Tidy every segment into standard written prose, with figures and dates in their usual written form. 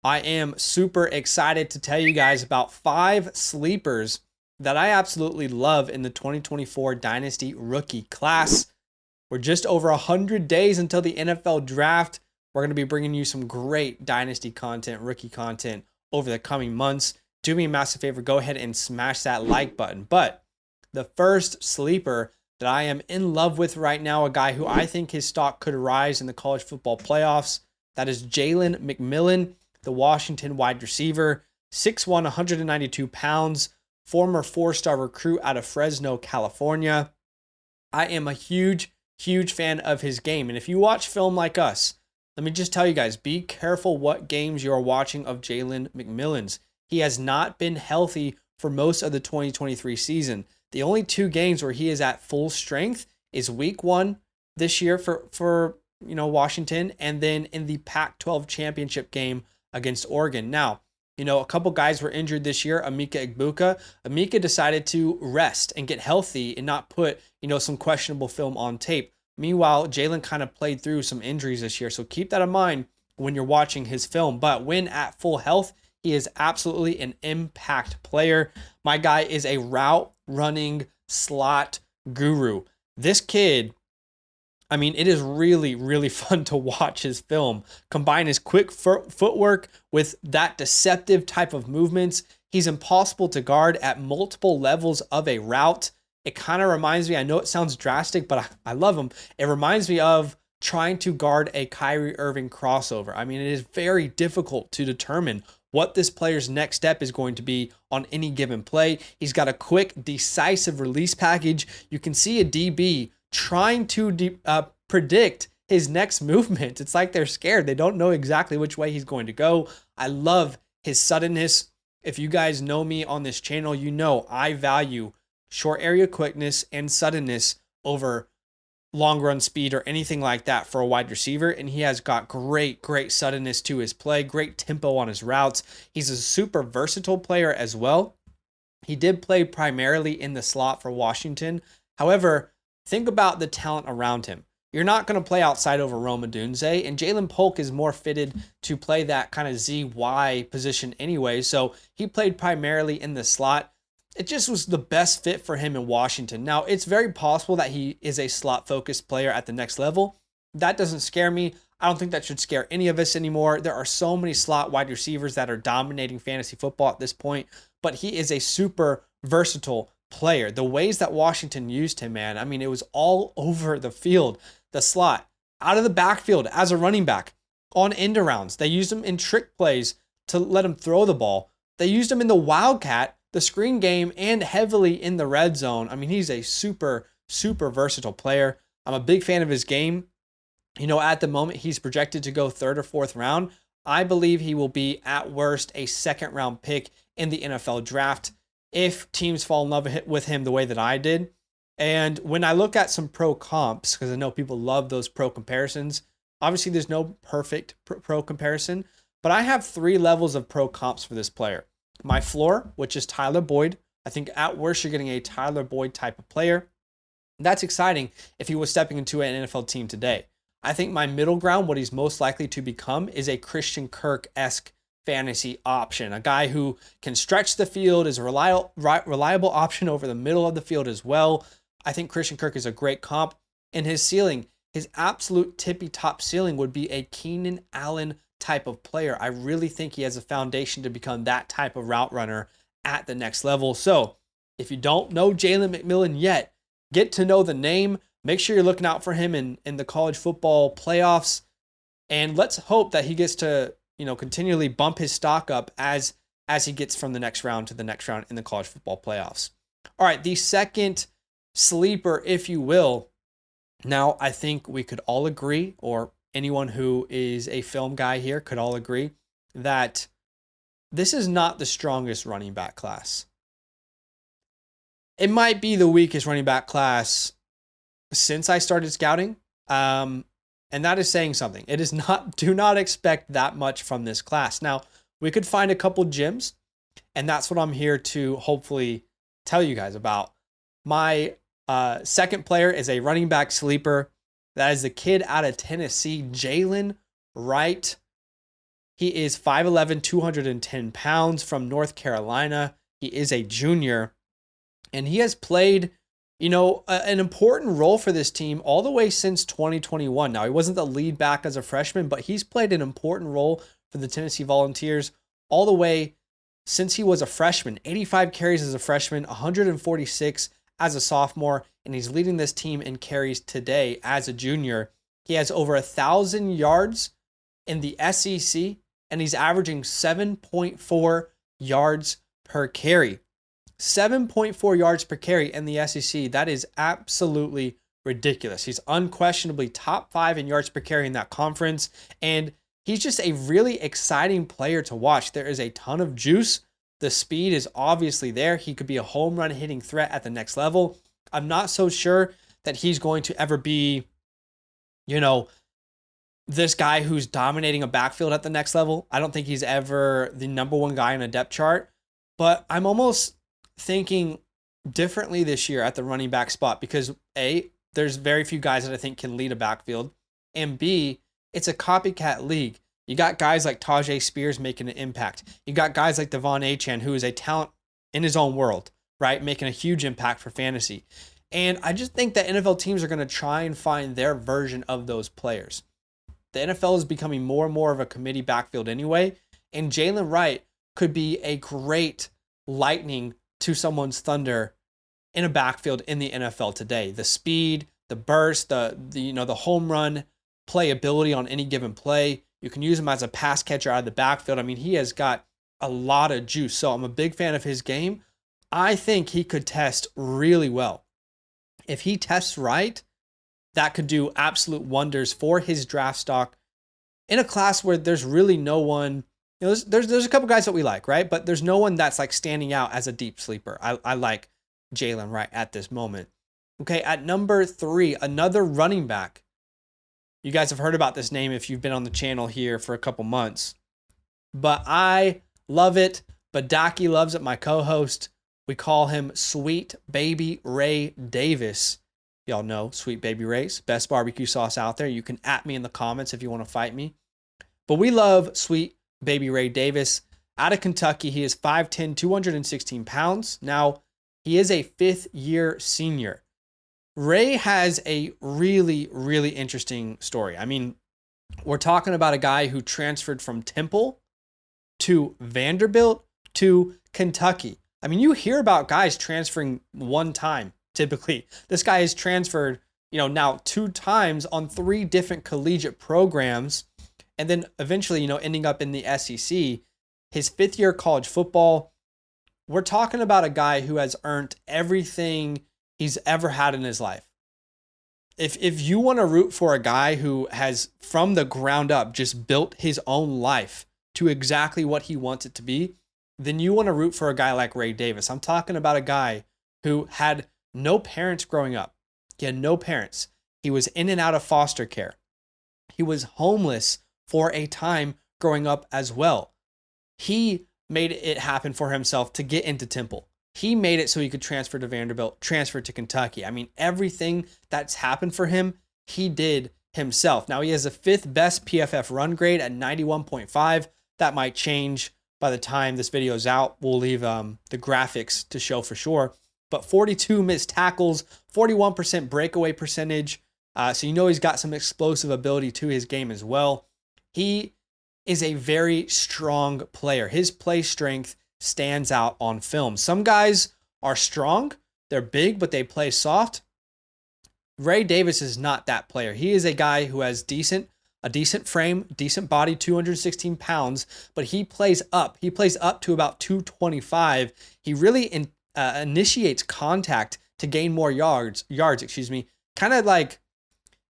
I am super excited to tell you guys about 5 sleepers that I absolutely love in the 2024 Dynasty rookie class. We're just over 100 days until the NFL draft. We're going to be bringing you some great Dynasty content, rookie content over the coming months. Do me a massive favor, go ahead and smash that like button. But the first sleeper that I am in love with right now, a guy who I think his stock could rise in the college football playoffs, that is Jalen McMillan, the Washington wide receiver, 6'1", 192 pounds, former 4-star recruit out of Fresno, California. I am a huge fan of his game. And if you watch film like us, let me just tell you guys, be careful what games you are watching of Jalen McMillan's. He has not been healthy for most of the 2023 season. The only 2 games where he is at full strength is week 1 this year for Washington, and then in the Pac-12 championship game against Oregon. Now, a couple guys were injured this year. Emeka Egbuka. Emeka decided to rest and get healthy and not put, some questionable film on tape. Meanwhile, Jalen kind of played through some injuries this year. So keep that in mind when you're watching his film. But when at full health, he is absolutely an impact player. My guy is a route running slot guru. This kid, it is really fun to watch his film. Combine his quick footwork with that deceptive type of movements. He's impossible to guard at multiple levels of a route. It kind of reminds me, I know it sounds drastic, but I love him. It reminds me of trying to guard a Kyrie Irving crossover. It is very difficult to determine what this player's next step is going to be on any given play. He's got a quick, decisive release package. You can see a DB trying to predict his next movement. It's like they're scared. They don't know exactly which way he's going to go. I love his suddenness. If you guys know me on this channel, you know I value short area quickness and suddenness over long run speed or anything like that for a wide receiver. And he has got great suddenness to his play, great tempo on his routes. He's a super versatile player as well. He did play primarily in the slot for Washington. However, think about the talent around him. You're not going to play outside over Rome Odunze, and Jalen Polk is more fitted to play that kind of ZY position anyway, so he played primarily in the slot. It just was the best fit for him in Washington. Now, it's very possible that he is a slot-focused player at the next level. That doesn't scare me. I don't think that should scare any of us anymore. There are so many slot wide receivers that are dominating fantasy football at this point, but he is a super versatile player. The ways that Washington used him, man, it was all over the field. The slot, out of the backfield as a running back, on end arounds. They used him in trick plays to let him throw the ball. They used him in the Wildcat, the screen game, and heavily in the red zone. He's a super versatile player. I'm a big fan of his game. At the moment, he's projected to go 3rd or 4th round. I believe he will be, at worst, a 2nd round pick in the NFL draft if teams fall in love with him the way that I did. And when I look at some pro comps, because I know people love those pro comparisons, obviously there's no perfect pro comparison, but I have 3 levels of pro comps for this player. My floor, which is Tyler Boyd. I think at worst you're getting a Tyler Boyd type of player. That's exciting if he was stepping into an NFL team today. I think my middle ground, what he's most likely to become, is a Christian Kirk-esque fantasy option. A guy who can stretch the field, is a reliable option over the middle of the field as well. I think Christian Kirk is a great comp. And his ceiling, his absolute tippy top ceiling would be a Keenan Allen type of player. I really think he has a foundation to become that type of route runner at the next level. So if you don't know Jalen McMillan yet, get to know the name. Make sure you're looking out for him in the college football playoffs. And let's hope that he gets to, continually bump his stock up as he gets from the next round to the next round in the college football playoffs. All right, the second sleeper, if you will. Now, I think we could all agree, or anyone who is a film guy here could all agree, that this is not the strongest running back class. It might be the weakest running back class since I started scouting. And that is saying something. It is not, do not expect that much from this class. Now, we could find a couple gems, and that's what I'm here to hopefully tell you guys about. My second player is a running back sleeper. That is the kid out of Tennessee, Jaylen Wright. He is 5'11", 210 pounds from North Carolina. He is a junior, and he has played, an important role for this team all the way since 2021. Now, he wasn't the lead back as a freshman, but he's played an important role for the Tennessee Volunteers all the way since he was a freshman. 85 carries as a freshman, 146 as a sophomore, and he's leading this team in carries today as a junior. He has over 1,000 yards in the SEC, and he's averaging 7.4 yards per carry. 7.4 yards per carry in the SEC. That is absolutely ridiculous. He's unquestionably top 5 in yards per carry in that conference, and he's just a really exciting player to watch. There is a ton of juice. The speed is obviously there. He could be a home run hitting threat at the next level. I'm not so sure that he's going to ever be, this guy who's dominating a backfield at the next level. I don't think he's ever the number one guy in a depth chart, but I'm almost thinking differently this year at the running back spot because A, there's very few guys that I think can lead a backfield, and B, it's a copycat league. You got guys like Tajay Spears making an impact. You got guys like Devon Achane, who is a talent in his own world, right? Making a huge impact for fantasy. And I just think that NFL teams are going to try and find their version of those players. The NFL is becoming more and more of a committee backfield anyway, and Jaylen Wright could be a great lightning to someone's thunder in a backfield in the NFL today. The speed, the burst, the home run playability on any given play. You can use him as a pass catcher out of the backfield. I mean, he has got a lot of juice. So I'm a big fan of his game. I think he could test really well. If he tests right, that could do absolute wonders for his draft stock in a class where there's really no one. There's a couple guys that we like, right? But there's no one that's like standing out as a deep sleeper. I like Jaylen Wright at this moment. Okay, at number 3, another running back. You guys have heard about this name if you've been on the channel here for a couple months. But I love it. Badaki loves it, my co-host. We call him Sweet Baby Ray Davis. Y'all know Sweet Baby Ray's best barbecue sauce out there. You can at me in the comments if you want to fight me. But we love Sweet Baby Ray Davis. Out of Kentucky, he is 5'10", 216 pounds. Now, he is a 5th-year senior. Ray has a really, really interesting story. I mean, we're talking about a guy who transferred from Temple to Vanderbilt to Kentucky. I mean, you hear about guys transferring one time, typically. This guy has transferred, now 2 times on 3 different collegiate programs, and then eventually, ending up in the SEC. His 5th year college football. We're talking about a guy who has earned everything he's ever had in his life. If you want to root for a guy who has, from the ground up, just built his own life to exactly what he wants it to be, then you want to root for a guy like Ray Davis. I'm talking about a guy who had no parents growing up. He had no parents. He was in and out of foster care. He was homeless for a time growing up as well. He made it happen for himself to get into Temple. He made it so he could transfer to Vanderbilt, transfer to Kentucky. I mean, everything that's happened for him, he did himself. Now, he has the 5th best PFF run grade at 91.5. That might change by the time this video is out. We'll leave the graphics to show for sure. But 42 missed tackles, 41% breakaway percentage. So he's got some explosive ability to his game as well. He is a very strong player. His play strength stands out on film. Some guys are strong, they're big, but they play soft. Ray Davis is not that player. He is a guy who has a decent frame, decent body, 216 pounds, but he plays up. He plays up to about 225. He really initiates contact to gain more yards, Kind of like,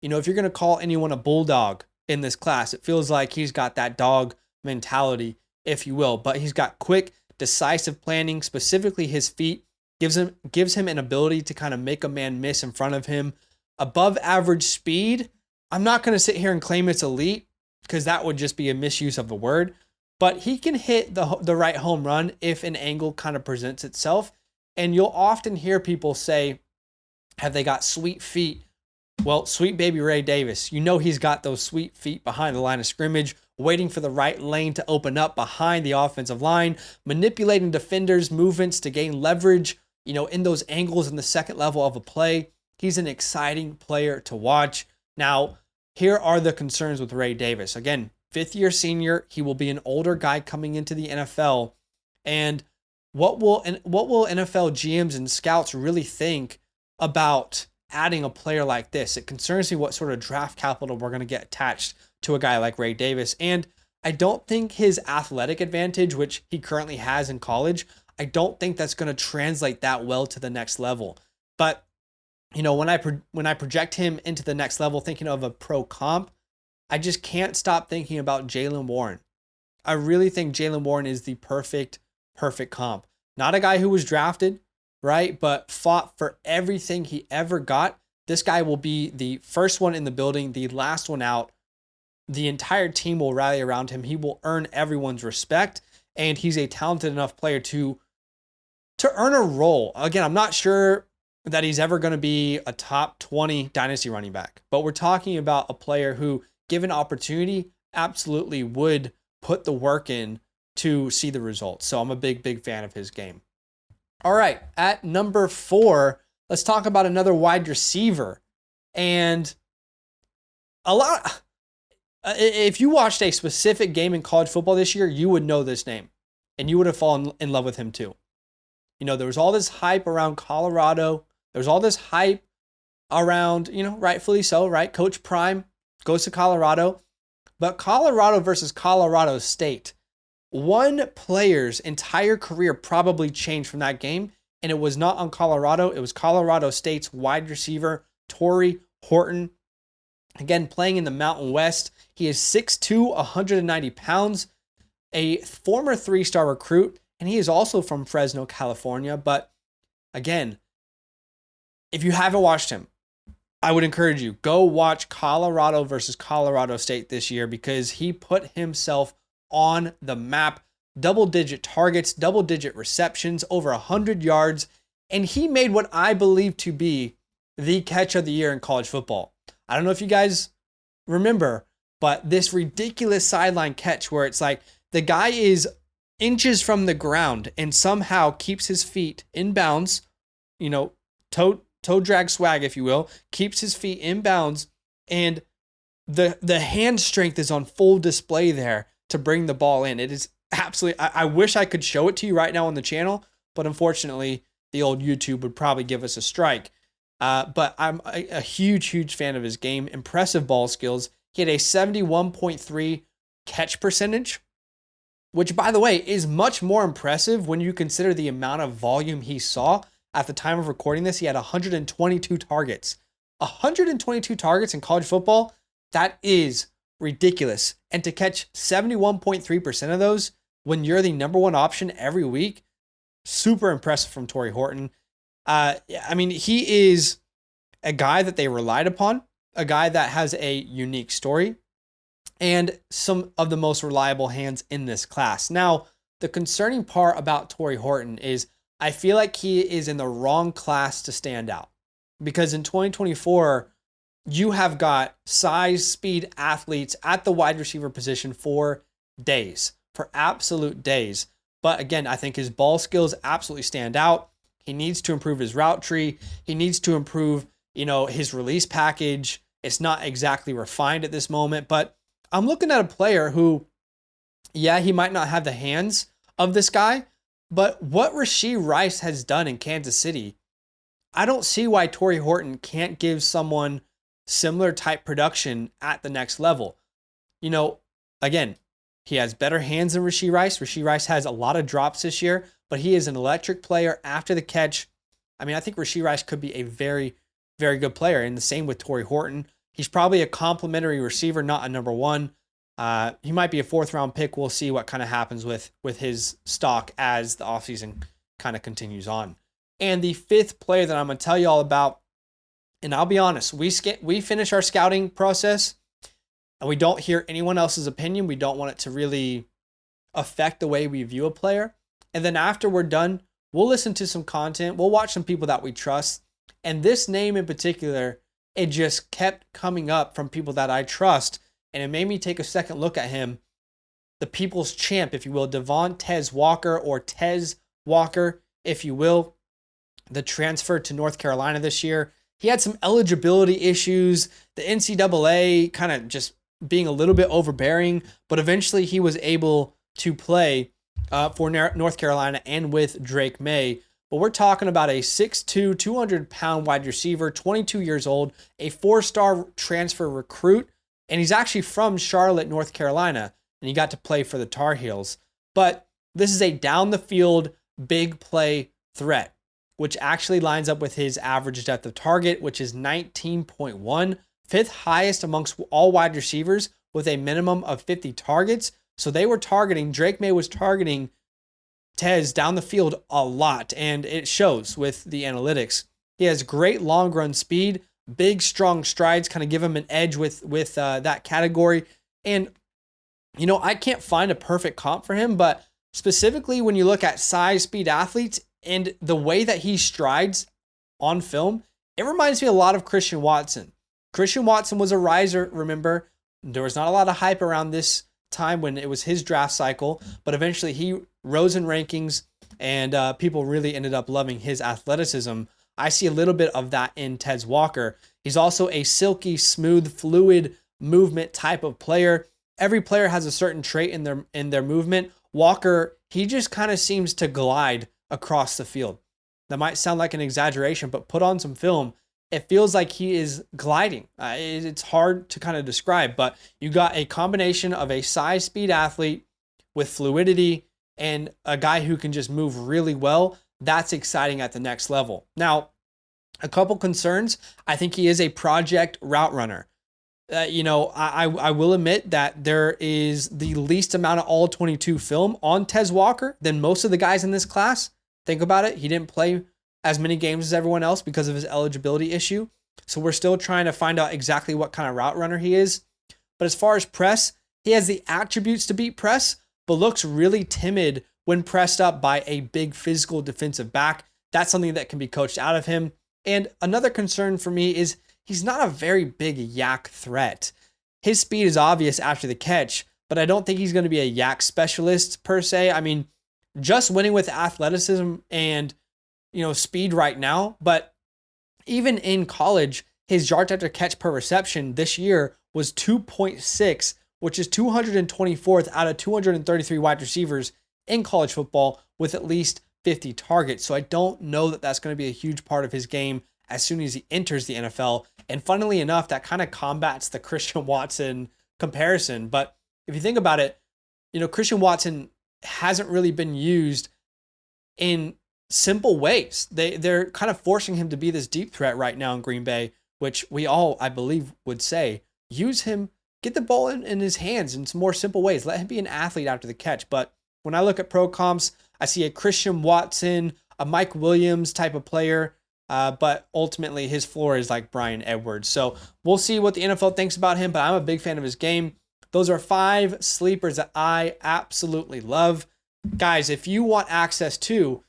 if you're going to call anyone a bulldog in this class, it feels like he's got that dog mentality, if you will, but he's got quick, decisive planning. Specifically, his feet gives him an ability to kind of make a man miss in front of him. Above average speed. I'm not going to sit here and claim it's elite because that would just be a misuse of the word, but he can hit the right home run if an angle kind of presents itself. And you'll often hear people say, have they got sweet feet? Well, Sweet Baby Ray Davis, he's got those sweet feet behind the line of scrimmage waiting for the right lane to open up behind the offensive line, manipulating defenders' movements to gain leverage, in those angles in the second level of a play. He's an exciting player to watch. Now, here are the concerns with Ray Davis. Again, fifth-year senior. He will be an older guy coming into the NFL. And what will NFL GMs and scouts really think about adding a player like this? It concerns me what sort of draft capital we're going to get attached to a guy like Ray Davis. And I don't think his athletic advantage, which he currently has in college, I don't think that's going to translate that well to the next level. But, when I project him into the next level, thinking of a pro comp, I just can't stop thinking about Jaylen Warren. I really think Jaylen Warren is the perfect comp. Not a guy who was drafted, right? But fought for everything he ever got. This guy will be the first one in the building, the last one out. The entire team will rally around him. He will earn everyone's respect, and he's a talented enough player to earn a role. Again, I'm not sure that he's ever going to be a top 20 dynasty running back, but we're talking about a player who, given opportunity, absolutely would put the work in to see the results. So I'm a big fan of his game. All right, at number 4, let's talk about another wide receiver. And if you watched a specific game in college football this year, you would know this name, and you would have fallen in love with him too. There was all this hype around Colorado. There was all this hype around, rightfully so, right? Coach Prime goes to Colorado. But Colorado versus Colorado State, one player's entire career probably changed from that game, and it was not on Colorado. It was Colorado State's wide receiver, Tory Horton. Again, playing in the Mountain West. He is 6'2", 190 pounds, a former 3-star recruit, and he is also from Fresno, California. But again, if you haven't watched him, I would encourage you, go watch Colorado versus Colorado State this year, because he put himself on the map. Double-digit targets, double-digit receptions, over 100 yards, and he made what I believe to be the catch of the year in college football. I don't know if you guys remember, but this ridiculous sideline catch where it's like the guy is inches from the ground and somehow keeps his feet in bounds, toe drag swag, if you will, keeps his feet in bounds, and the hand strength is on full display there to bring the ball in. It is absolutely, I wish I could show it to you right now on the channel, but unfortunately, the old YouTube would probably give us a strike. But I'm a huge fan of his game. Impressive ball skills. He had a 71.3 catch percentage, which, by the way, is much more impressive when you consider the amount of volume he saw. At the time of recording this, he had 122 targets. 122 targets in college football, that is ridiculous. And to catch 71.3% of those when you're the number one option every week, super impressive from Tory Horton. He is a guy that they relied upon, a guy that has a unique story, and some of the most reliable hands in this class. Now, the concerning part about Tory Horton is I feel like he is in the wrong class to stand out, because in 2024, you have got size, speed athletes at the wide receiver position for absolute days. But again, I think his ball skills absolutely stand out. He needs to improve his route tree. He needs to improve, his release package. It's not exactly refined at this moment, but I'm looking at a player who, he might not have the hands of this guy, but what Rashee Rice has done in Kansas City, I don't see why Tory Horton can't give someone similar type production at the next level. Again, he has better hands than Rashee Rice. Rashee Rice has a lot of drops this year, but he is an electric player after the catch. I think Rashee Rice could be a very, very good player, and the same with Tory Horton. He's probably a complimentary receiver, not a number one. He might be a 4th-round pick. We'll see what kind of happens with his stock as the offseason kind of continues on. And the 5th player that I'm going to tell you all about, and I'll be honest, we finish our scouting process, and we don't hear anyone else's opinion. We don't want it to really affect the way we view a player. And then after we're done, we'll listen to some content. We'll watch some people that we trust. And this name in particular, it just kept coming up from people that I trust. And it made me take a second look at him the people's champ, if you will, Devontae Walker, or Tez Walker, if you will, the transfer to North Carolina this year. He had some eligibility issues, the NCAA kind of just being a little bit overbearing, but eventually he was able to play for North Carolina and with Drake May. But we're talking about a 6'2", 200-pound wide receiver, 22 years old, a 4-star transfer recruit, and he's actually from Charlotte, North Carolina, and he got to play for the Tar Heels. But this is a down-the-field, big play threat, which actually lines up with his average depth of target, which is 19.1, fifth highest amongst all wide receivers with a minimum of 50 targets. So Drake May was targeting Tez down the field a lot, and it shows with the analytics. He has great long run speed, big, strong strides, kind of give him an edge with that category. And, I can't find a perfect comp for him, but specifically when you look at size, speed athletes, and the way that he strides on film, it reminds me a lot of Christian Watson. Christian Watson was a riser, remember? There was not a lot of hype around this time when it was his draft cycle, but eventually he rose in rankings, and people really ended up loving his athleticism. I see a little bit of that in Tez Walker. He's also a silky, smooth, fluid movement type of player. Every player has a certain trait in their movement. Walker, he just kind of seems to glide across the field. That might sound like an exaggeration, but put on some film, it feels like he is gliding. It's hard to kind of describe, but you got a combination of a size speed athlete with fluidity and a guy who can just move really well. That's exciting at the next level. Now, a couple concerns. I think he is a project route runner. I will admit that there is the least amount of all 22 film on Tez Walker than most of the guys in this class. Think about it. He didn't play as many games as everyone else because of his eligibility issue. So we're still trying to find out exactly what kind of route runner he is. But as far as press, he has the attributes to beat press, but looks really timid when pressed up by a big physical defensive back. That's something that can be coached out of him. And another concern for me is he's not a very big yak threat. His speed is obvious after the catch, but I don't think he's going to be a yak specialist per se. I mean, just winning with athleticism and speed right now, but even in college, his yards after catch per reception this year was 2.6, which is 224th out of 233 wide receivers in college football with at least 50 targets. So I don't know that that's going to be a huge part of his game as soon as he enters the NFL. And funnily enough, that kind of combats the Christian Watson comparison. But if you think about it, Christian Watson hasn't really been used in simple ways. They're kind of forcing him to be this deep threat right now in Green Bay, which we all, I believe, would say, use him, get the ball in his hands in some more simple ways. Let him be an athlete after the catch. But when I look at pro comps, I see a Christian Watson, a Mike Williams type of player, but ultimately his floor is like Bryan Edwards. So we'll see what the NFL thinks about him, but I'm a big fan of his game. Those are 5 sleepers that I absolutely love. Guys, if you want access to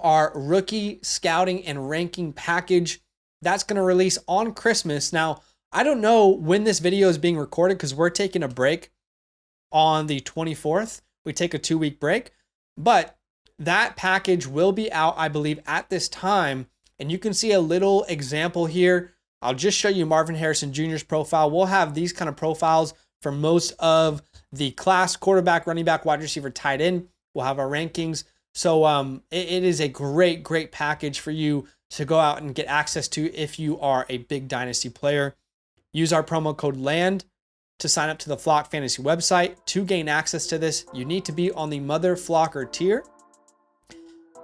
our rookie scouting and ranking package, that's going to release on Christmas. Now, I don't know when this video is being recorded because we're taking a break on the 24th. We take a 2-week break, but that package will be out, I believe, at this time. And you can see a little example here. I'll just show you Marvin Harrison Jr.'s profile. We'll have these kind of profiles for most of the class: quarterback, running back, wide receiver, tight end. We'll have our rankings. So it is a great, great package for you to go out and get access to if you are a big Dynasty player. Use our promo code LAND to sign up to the Flock Fantasy website. To gain access to this, you need to be on the Mother Flocker tier.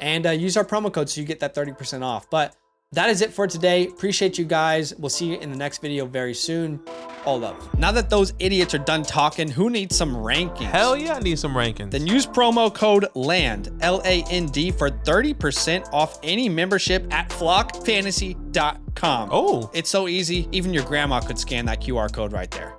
And use our promo code so you get that 30% off. But that is it for today. Appreciate you guys. We'll see you in the next video very soon. All love. Now that those idiots are done talking, who needs some rankings? Hell yeah, I need some rankings. Then use promo code LAND, L-A-N-D, for 30% off any membership at flockfantasy.com. Oh. It's so easy. Even your grandma could scan that QR code right there.